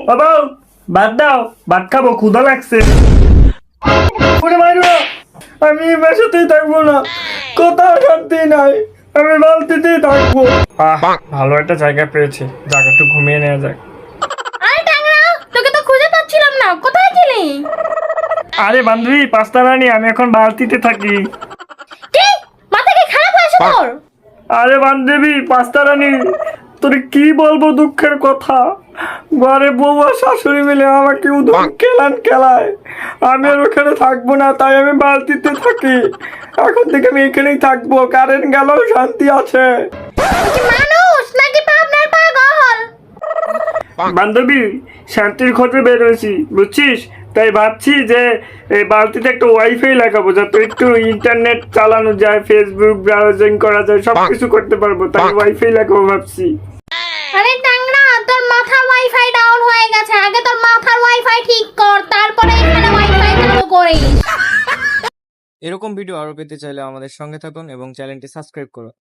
বাবা ভাত দাও, ভাত খাবো, ক্ষুধা লাগছে। আমি বাসাতেই থাকবো না, কোথাও শান্তি নাই, আমি বালতিতেই থাকবো। ভালো একটা জায়গা পেয়েছি, জায়গা একটু ঘুমিয়ে নেওয়া যায়। আরে টাংরা, তোকে তো খুঁজে পাচ্ছিলাম না, কোথায় ছিলি? আরে বান্ধবী পাস্তা রানি, আমি এখন বালতিতে থাকি। কি মাথা কি খারাপ হয়েছে তোর? আরে বান্ধবী পাস্তা রানি, তোর কি বলবো দুঃখের কথা। ঘরে বউ আর শাশুড়ি মিলে আমাকে উদম খেলায়। আমি আর ওখানে থাকবো না, তাই আমি বালতিতে থাকি। এখন থেকে আমি এখানেই থাকবো, কারেন্ট গেলেও শান্তি আছে। মানুষ নাকি পাবনার পাগল? বান্ধবী শান্তির খোঁজে বের হয়েছি বুঝছিস, তাই ভাবছি যে এই বালতিতে একটা ওয়াইফাই লাগাবো, যাতে একটু ইন্টারনেট চালানো যায়, ফেসবুক ব্রাউজিং করা যায়, সবকিছু করতে পারবো, তাই ওয়াইফাই লাগাবো ভাবছি। আরে টাংরা, তোর মাথার ওয়াইফাই ডাউন হয়ে গেছে, আগে তোর মাথার ওয়াইফাই ঠিক কর, তারপরে এখানে ওয়াইফাই চালু করিস। এরকম ভিডিও আরো পেতে চাইলে আমাদের সঙ্গে থাকুন এবং চ্যানেলটি সাবস্ক্রাইব করুন।